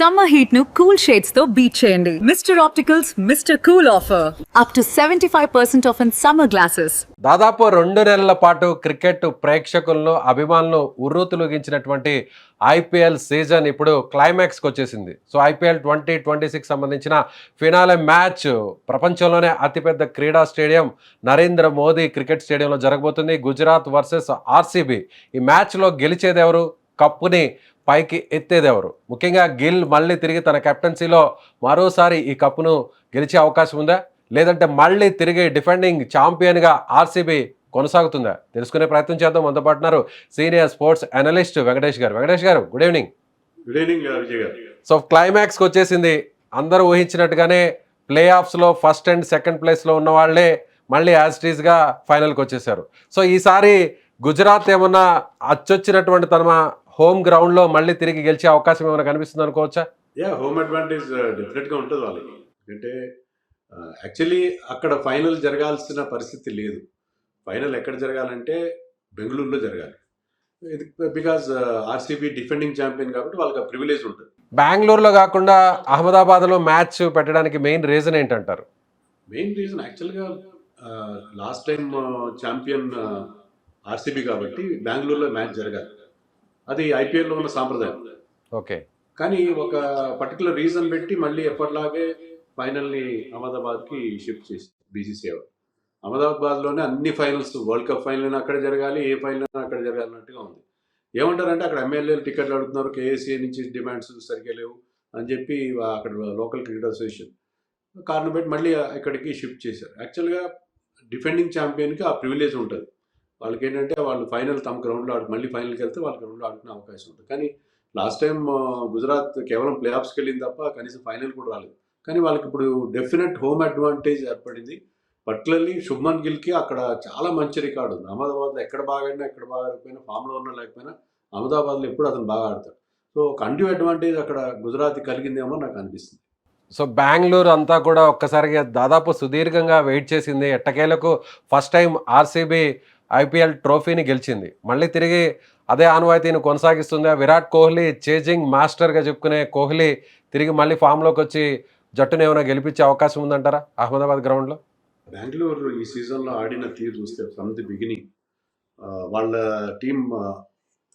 Summer heat nu cool shades తో beat చేయండి. Mr. Opticals Mr. Cool offer. Up to 75% off in summer glasses. దాదాపు 2 నెలల పాటు cricket ప్రేక్షకులను అభిమానులను ఉర్రూతులూగించినటువంటి ఐపీఎల్ సీజన్ ఇప్పుడు క్లైమాక్స్కి వచ్చేసింది. సో ఐపీఎల్ 2026 సంబంధించిన ఫినాలే మ్యాచ్ ప్రపంచంలోనే అతిపెద్ద క్రీడా స్టేడియం నరేంద్ర మోదీ క్రికెట్ స్టేడియంలో జరగబోతుంది. Gujarat versus RCB. ఈ మ్యాచ్లో గెలిచేదెవరు, కప్పుని పైకి ఎత్తేదెవరు? ముఖ్యంగా గిల్ మళ్ళీ తిరిగి తన కెప్టెన్సీలో మరోసారి ఈ కప్పును గెలిచే అవకాశం ఉందా, లేదంటే మళ్ళీ తిరిగి డిఫెండింగ్ ఛాంపియన్గా ఆర్సీబీ కొనసాగుతుందా? తెలుసుకునే ప్రయత్నం చేద్దాం. మనతో పాటున్నారు సీనియర్ స్పోర్ట్స్ అనలిస్ట్ వెంకటేష్ గారు. వెంకటేష్ గారు, good evening. Good evening Vijay గారు. సో క్లైమాక్స్కి వచ్చేసింది. అందరూ ఊహించినట్టుగానే ప్లే ఆఫ్స్లో ఫస్ట్ అండ్ సెకండ్ ప్లేస్లో ఉన్న వాళ్ళే మళ్ళీ యాజ్ ఇట్ ఈస్గా ఫైనల్కి వచ్చేసారు. సో ఈసారి గుజరాత్ ఏమన్నా అచ్చొచ్చినటువంటి తన హోమ్ గ్రౌండ్లో మళ్ళీ తిరిగి గెలిచే అవకాశం ఏమైనా కనిపిస్తుంది అనుకోవచ్చా? హోమ్ అడ్వాంటేజ్ డెఫినెట్గా ఉంటుంది వాళ్ళకి. ఎందుకంటే యాక్చువల్లీ అక్కడ ఫైనల్ జరగాల్సిన పరిస్థితి లేదు. ఫైనల్ ఎక్కడ జరగాలంటే బెంగళూరులో జరగాలి. బికాజ్ ఆర్సీబీ డిఫెండింగ్ ఛాంపియన్ కాబట్టి వాళ్ళకి ఆ ప్రివిలేజ్ ఉంటుంది. బెంగళూరులో కాకుండా అహ్మదాబాద్లో మ్యాచ్ పెట్టడానికి మెయిన్ రీజన్ ఏంటంటారు? మెయిన్ రీజన్ యాక్చువల్గా లాస్ట్ టైం ఛాంపియన్ ఆర్సీబీ కాబట్టి బెంగళూరులో మ్యాచ్ జరగాలి. అది ఐపీఎల్లో ఉన్న సాంప్రదాయం. ఓకే. కానీ ఒక పర్టికులర్ రీజన్ పెట్టి మళ్ళీ ఎప్పటిలాగే ఫైనల్ని అహ్మదాబాద్కి షిఫ్ట్ చేసి బీసీసీఐ అహ్మదాబాద్లోనే అన్ని ఫైనల్స్, వరల్డ్ కప్ ఫైనల్ అక్కడ జరగాలి, ఏ ఫైనల్ అక్కడ జరగాలన్నట్టుగా ఉంది. ఏమంటారంటే అక్కడ ఎమ్మెల్యేలు టికెట్లు అడుగుతున్నారు, కేఏసీఏ నుంచి డిమాండ్స్ సరిగ్గా లేవు అని చెప్పి అక్కడ లోకల్ క్రికెట్ అసోసియేషన్ కారణం పెట్టి మళ్ళీ ఇక్కడికి షిఫ్ట్ చేశారు. యాక్చువల్గా డిఫెండింగ్ ఛాంపియన్కి ఆ ప్రివిలేజ్ ఉంటుంది. వాళ్ళకి ఏంటంటే వాళ్ళు ఫైనల్ తమ గ్రౌండ్లో మళ్ళీ ఫైనల్కి వెళ్తే వాళ్ళ గ్రౌండ్లో ఆడుకునే అవకాశం ఉంటుంది. కానీ లాస్ట్ టైం గుజరాత్ కేవలం ప్లే ఆఫ్స్కి వెళ్ళింది తప్ప కనీసం ఫైనల్ కూడా రాలేదు. కానీ వాళ్ళకి ఇప్పుడు డెఫినెట్ హోమ్ అడ్వాంటేజ్ ఏర్పడింది. పర్టికులర్లీ శుభ్మన్ గిల్కి అక్కడ చాలా మంచి రికార్డు ఉంది. అహ్మదాబాద్లో ఎక్కడ బాగా ఆడినా, ఎక్కడ బాగా ఆడకపోయినా, ఫామ్లో ఉన్నా లేకపోయినా అహ్మదాబాద్లో ఎప్పుడు అతను బాగా ఆడతాడు. సో ఒక అండ్యూ అడ్వాంటేజ్ అక్కడ గుజరాత్ కలిగిందేమో నాకు అనిపిస్తుంది. సో బెంగళూరు అంతా కూడా ఒక్కసారిగా దాదాపు సుదీర్ఘంగా వెయిట్ చేసింది. ఎట్టకేలకు ఫస్ట్ టైం ఆర్సీబీ ఐపీఎల్ ట్రోఫీని గెలిచింది. మళ్ళీ తిరిగి అదే ఆనవాయితీని కొనసాగిస్తుందా? విరాట్ కోహ్లీ చేజింగ్ మాస్టర్గా చెప్పుకునే కోహ్లీ తిరిగి మళ్ళీ ఫామ్లోకి వచ్చి జట్టును ఏమైనా గెలిపించే అవకాశం ఉందంటారా అహ్మదాబాద్ గ్రౌండ్లో? బెంగళూరు ఈ సీజన్లో ఆడిన తీరు చూస్తే ఫ్రమ్ ది బిగినింగ్ వాళ్ళ టీం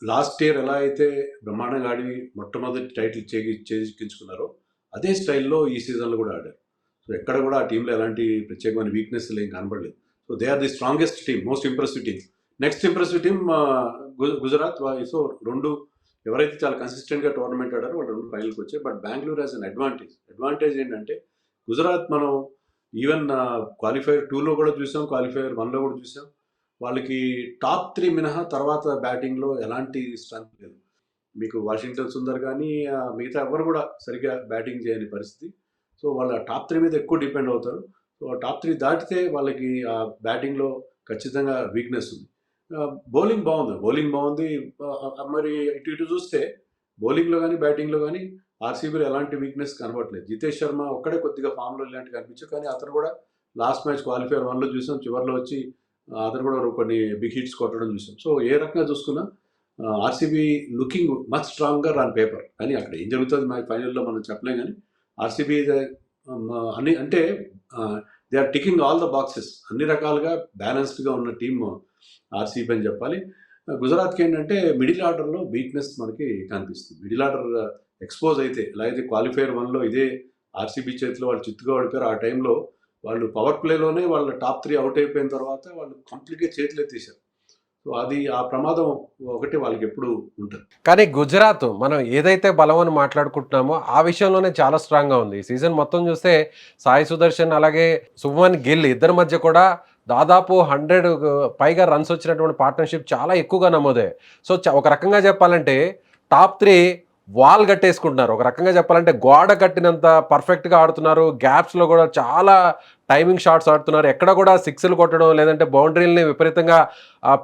లాస్ట్ ఇయర్ ఎలా అయితే బ్రహ్మాండంగా ఆడి మొట్టమొదటి టైటిల్ చేజిక్కించుకున్నారో అదే స్టైల్లో ఈ సీజన్లో కూడా ఆడారు. సో ఎక్కడ కూడా ఆ టీంలో ఎలాంటి ప్రత్యేకమైన వీక్నెస్లు ఏం కనబడలేదు. So they are the strongest team, most impressive team. Next impressive team Gujarat. సో రెండు ఎవరైతే చాలా కన్సిస్టెంట్గా టోర్నమెంట్ ఆడారో వాళ్ళు రెండు ఫైనల్కి వచ్చాయి. But Bengaluru has an advantage ఏంటంటే గుజరాత్ మనం ఈవెన్ క్వాలిఫైర్ 2లో కూడా చూసాం, క్వాలిఫైర్ 1లో కూడా చూసాం. వాళ్ళకి టాప్ 3 మినహా తర్వాత బ్యాటింగ్లో ఎలాంటి స్ట్రెంత్ లేదు. మీకు వాషింగ్టన్ సుందర్ కానీ మిగతా ఎవరు కూడా సరిగ్గా బ్యాటింగ్ చేయని పరిస్థితి. సో వాళ్ళ టాప్ 3 మీద ఎక్కువ డిపెండ్ అవుతారు. సో టాప్ 3 దాటితే వాళ్ళకి ఆ బ్యాటింగ్లో ఖచ్చితంగా వీక్నెస్ ఉంది. బౌలింగ్ బాగుంది. మరి ఇటు చూస్తే బౌలింగ్లో కానీ బ్యాటింగ్లో కానీ ఆర్సీబీలో ఎలాంటి వీక్నెస్ కనబడట్లేదు. జితేష్ శర్మ ఒక్కడే కొద్దిగా ఫామ్లో ఇలాంటి కనిపించారు. కానీ అతను కూడా లాస్ట్ మ్యాచ్ క్వాలిఫైర్ 1లో చూసాం, చివరిలో వచ్చి అతను కూడా కొన్ని బిగ్ హిట్స్ కొట్టడం చూసాం. సో ఏ రకంగా చూసుకున్నా RCB looking much stronger on paper. కానీ అక్కడ ఏం జరుగుతుంది మ్యాచ్ ఫైనల్లో మనం చెప్పలేం. కానీ ఆర్సీబీ అన్ని అంటే they are ticking all the boxes. అన్ని రకాలుగా బ్యాలెన్స్డ్గా ఉన్న టీమ్ ఆర్సీబీ అని చెప్పాలి. గుజరాత్కి ఏంటంటే మిడిల్ ఆర్డర్లో వీక్నెస్ మనకి కనిపిస్తుంది. మిడిల్ ఆర్డర్ ఎక్స్పోజ్ అయితే ఎలా అయితే క్వాలిఫైర్ 1లో ఇదే ఆర్సీబీ చేతిలో వాళ్ళు చిత్తుగా ఓడిపోయారు. ఆ టైంలో వాళ్ళు పవర్ ప్లేలోనే వాళ్ళ టాప్ 3 అవుట్ అయిపోయిన తర్వాత వాళ్ళు కంప్లీట్గా చేతులు ఎత్తేసారు. సో అది ఆ ప్రమాదం ఒకటి వాళ్ళకి ఎప్పుడు ఉంటుంది. కానీ గుజరాత్ మనం ఏదైతే బలం అని మాట్లాడుకుంటున్నామో ఆ విషయంలోనే చాలా స్ట్రాంగ్గా ఉంది. ఈ సీజన్ మొత్తం చూస్తే సాయి సుదర్శన్ అలాగే శుభ్మన్ గిల్ ఇద్దరి మధ్య కూడా దాదాపు 100 పైగా రన్స్ వచ్చినటువంటి పార్ట్నర్షిప్ చాలా ఎక్కువగా నమోదే. సో ఒక రకంగా చెప్పాలంటే టాప్ 3 వాల్ కట్టేసుకుంటున్నారు. ఒక రకంగా చెప్పాలంటే గోడ కట్టినంత పర్ఫెక్ట్గా ఆడుతున్నారు. గ్యాప్స్లో కూడా చాలా టైమింగ్ షాట్స్ ఆడుతున్నారు. ఎక్కడ కూడా సిక్స్లు కొట్టడం లేదంటే బౌండరీలని విపరీతంగా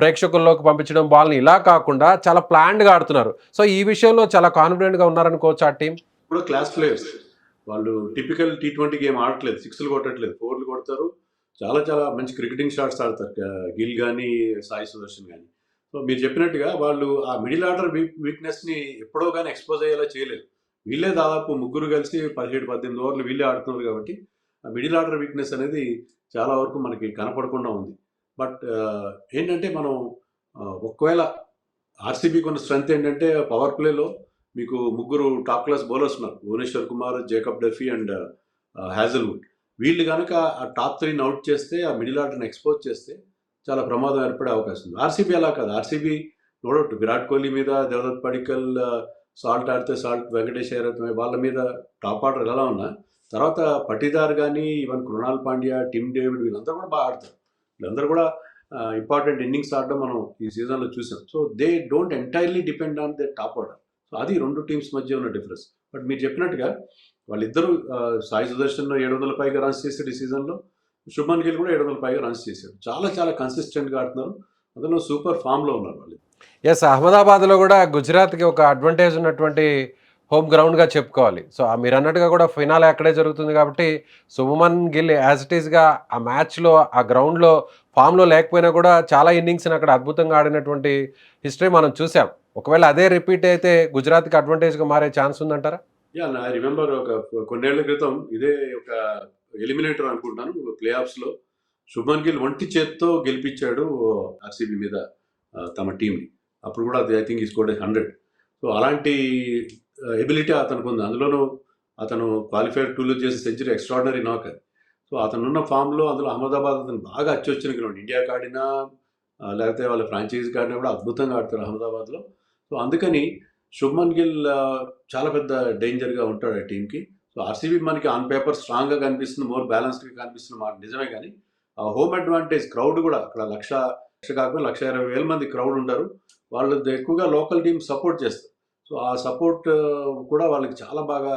ప్రేక్షకుల్లోకి పంపించడం బాల్ని ఇలా కాకుండా చాలా ప్లాన్డ్గా ఆడుతున్నారు. సో ఈ విషయంలో చాలా కాన్ఫిడెంట్గా ఉన్నారనుకోవచ్చు ఆ టీం. ఇప్పుడు క్లాస్ ప్లేయర్స్ వాళ్ళు టిపికల్ T20 గేమ్ ఆడట్లేదు, సిక్స్లు కొట్టట్లేదు, 4లు కొడతారు. చాలా చాలా మంచి క్రికెటింగ్ షాట్స్ ఆడతారు గిల్ కానీ సాయి సుదర్శన్ కానీ. సో మీరు చెప్పినట్టుగా వాళ్ళు ఆ మిడిల్ ఆర్డర్ వీక్నెస్ని ఎప్పుడో కానీ ఎక్స్పోజ్ అయ్యేలా చేయలేదు. వీళ్ళే దాదాపు ముగ్గురు కలిసి 17-18 ఓవర్లు వీళ్ళే ఆడుతున్నారు కాబట్టి ఆ మిడిల్ ఆర్డర్ వీక్నెస్ అనేది చాలా వరకు మనకి కనపడకుండా ఉంది. బట్ ఏంటంటే మనం ఒకవేళ ఆర్సీబీకి ఉన్న స్ట్రెంత్ ఏంటంటే పవర్ ప్లేలో మీకు ముగ్గురు టాప్ క్లాస్ బౌలర్స్ ఉన్నారు. Bhuvneshwar Kumar, Jacob Duffy and Hazlewood. వీళ్ళు కనుక ఆ టాప్ 3ని అవుట్ చేస్తే, ఆ మిడిల్ ఆర్డర్ని ఎక్స్పోజ్ చేస్తే చాలా ప్రమాదం ఏర్పడే అవకాశం ఉంది. ఆర్సీబీ అలా కాదు. RCB no doubt Virat Kohli మీద, దేవదత్ పడిక్కల్, సాల్ట్ ఆడితే సాల్ట్, వెంకటేష్ అయ్యర్ వాళ్ళ మీద టాప్ ఆర్డర్ ఎలా ఉన్నా, తర్వాత పటీదార్ కానీ, even Krunal Pandya, Tim David వీళ్ళందరూ కూడా బాగా ఆడతారు. వీళ్ళందరూ కూడా ఇంపార్టెంట్ ఇన్నింగ్స్ ఆడడం మనం ఈ సీజన్లో చూసాం. So they don't entirely depend on the top order. So అది 2 టీమ్స్ మధ్య ఉన్న డిఫరెన్స్. బట్ మీరు చెప్పినట్టుగా వాళ్ళిద్దరూ సాయి సుదర్శన్ 700 పైగా రన్స్ చేశాడు ఈ సీజన్లో. శుభ్మన్ గిల్ కూడా 700 పైగా రన్స్ చేశాడు. చాలా చాలా కన్సిస్టెంట్గా ఆడుతున్నారు. అందులో సూపర్ ఫామ్లో ఉన్నారు వాళ్ళు. ఎస్, అహ్మదాబాద్లో కూడా గుజరాత్కి ఒక అడ్వాంటేజ్ ఉన్నటువంటి హోమ్ గ్రౌండ్గా చెప్పుకోవాలి. సో మీరు అన్నట్టుగా కూడా ఫినాలే అక్కడే జరుగుతుంది కాబట్టి శుభమన్ గిల్ యాజ్ ఇట్ ఈస్గా ఆ మ్యాచ్లో ఆ గ్రౌండ్లో ఫామ్లో లేకపోయినా కూడా చాలా ఇన్నింగ్స్ని అక్కడ అద్భుతంగా ఆడినటువంటి హిస్టరీ మనం చూసాం. ఒకవేళ అదే రిపీట్ అయితే గుజరాత్కి అడ్వాంటేజ్గా మారే ఛాన్స్ ఉందంటారా? యా, ఐ రిమెంబర్ ఒక కొన్నేళ్ల క్రితం ఇదే ఒక ఎలిమినేటర్ అనుకుంటాను ప్లే ఆఫ్స్లో శుభ్మన్ గిల్ ఒంటి చేత్తో గెలిపించాడు ఆర్సీబీ మీద తమ టీంని. అప్పుడు కూడా అది ఐ థింక్ ఈ స్కోర్డ్ 100. సో అలాంటి ఎబిలిటీ అతనికి ఉంది. అందులోనూ అతను క్వాలిఫైర్ 2లో చేసే సెంచరీ ఎక్స్ట్రాడినరీ నాక్ అది. సో అతను ఉన్న ఫామ్లో అందులో అహ్మదాబాద్ అతను బాగా అచ్చొచ్చిన గ్రౌండ్. ఇండియాకి ఆడినా లేకపోతే వాళ్ళ ఫ్రాంచైజీకి ఆడినా కూడా అద్భుతంగా ఆడతారు అహ్మదాబాద్లో. సో అందుకని శుభ్మన్ గిల్ చాలా పెద్ద డేంజర్గా ఉంటాడు ఆ టీంకి. సో ఆర్సీబీ మనకి ఆన్ పేపర్ స్ట్రాంగ్గా కనిపిస్తుంది, మోర్ బ్యాలెన్స్డ్గా కనిపిస్తుంది మాట నిజమే. కానీ ఆ హోమ్ అడ్వాంటేజ్ క్రౌడ్ కూడా అక్కడ లక్ష కాకుండా 1,20,000 మంది క్రౌడ్ ఉంటారు. వాళ్ళు ఎక్కువగా లోకల్ టీమ్ సపోర్ట్ చేస్తారు. సో ఆ సపోర్ట్ కూడా వాళ్ళకి చాలా బాగా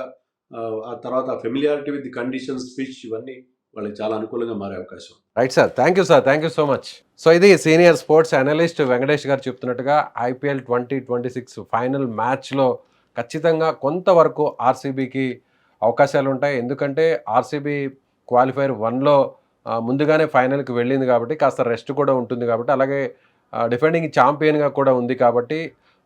ఆ తర్వాత familiarity with the conditions, pitch ఇవన్నీ వాళ్ళకి చాలా అనుకూలంగా మారే అవకాశం. Right sir, thank you sir, thank you so much. So ఇది సీనియర్ స్పోర్ట్స్ అనలిస్ట్ వెంకటేష్ గారు చెప్తున్నట్టుగా IPL 2026 ఫైనల్ మ్యాచ్లో ఖచ్చితంగా కొంతవరకు ఆర్సీబీకి అవకాశాలు ఉంటాయి. ఎందుకంటే ఆర్సీబీ క్వాలిఫైర్ 1లో ముందుగానే ఫైనల్కి వెళ్ళింది కాబట్టి కాస్త రెస్ట్ కూడా ఉంటుంది కాబట్టి, అలాగే డిఫెండింగ్ ఛాంపియన్గా కూడా ఉంది కాబట్టి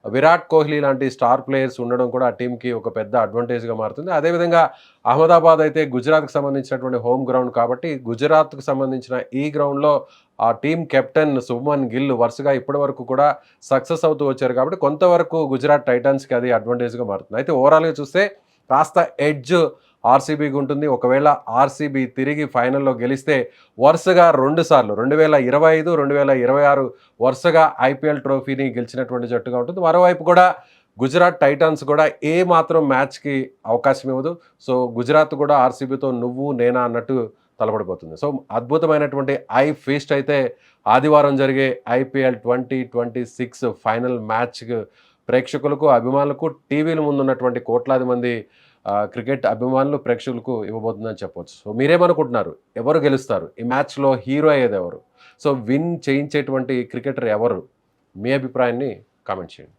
విరాట్ కోహ్లీ లాంటి స్టార్ ప్లేయర్స్ ఉండడం కూడా ఆ టీంకి ఒక పెద్ద అడ్వాంటేజ్గా మారుతుంది. అదేవిధంగా అహ్మదాబాద్ అయితే గుజరాత్కి సంబంధించినటువంటి హోమ్ గ్రౌండ్ కాబట్టి గుజరాత్కు సంబంధించిన ఈ గ్రౌండ్లో ఆ టీం కెప్టెన్ శుభ్మన్ గిల్ వరుసగా ఇప్పటి వరకు కూడా సక్సెస్ అవుతూ వచ్చారు కాబట్టి కొంతవరకు గుజరాత్ టైటన్స్కి అది అడ్వాంటేజ్గా మారుతుంది. అయితే ఓవరాల్గా చూస్తే కాస్త ఎడ్జ్ ఆర్సీబీకి ఉంటుంది. ఒకవేళ ఆర్సీబీ తిరిగి ఫైనల్లో గెలిస్తే వరుసగా 2 సార్లు 2025, 2026 వరుసగా IPL ట్రోఫీని గెలిచినటువంటి జట్టుగా ఉంటుంది. మరోవైపు కూడా గుజరాత్ టైటన్స్ కూడా ఏ మాత్రం మ్యాచ్కి అవకాశం ఇవ్వదు. సో గుజరాత్ కూడా ఆర్సీబీతో నువ్వు నేనా అన్నట్టు తలపడిపోతుంది. సో అద్భుతమైనటువంటి ఫీస్ట్ అయితే ఆదివారం జరిగే IPL 2026 ఫైనల్ మ్యాచ్ ప్రేక్షకులకు, అభిమానులకు, టీవీల ముందున్నటువంటి కోట్లాది మంది క్రికెట్ అభిమానులు, ప్రేక్షకులకు ఇవ్వబోతుందని చెప్పవచ్చు. సో మీరేమనుకుంటున్నారు? ఎవరు గెలుస్తారు? ఈ మ్యాచ్లో హీరో అయ్యేది ఎవరు? సో విన్ చేయించేటువంటి క్రికెటర్ ఎవరు? మీ అభిప్రాయాన్ని కామెంట్ చేయండి.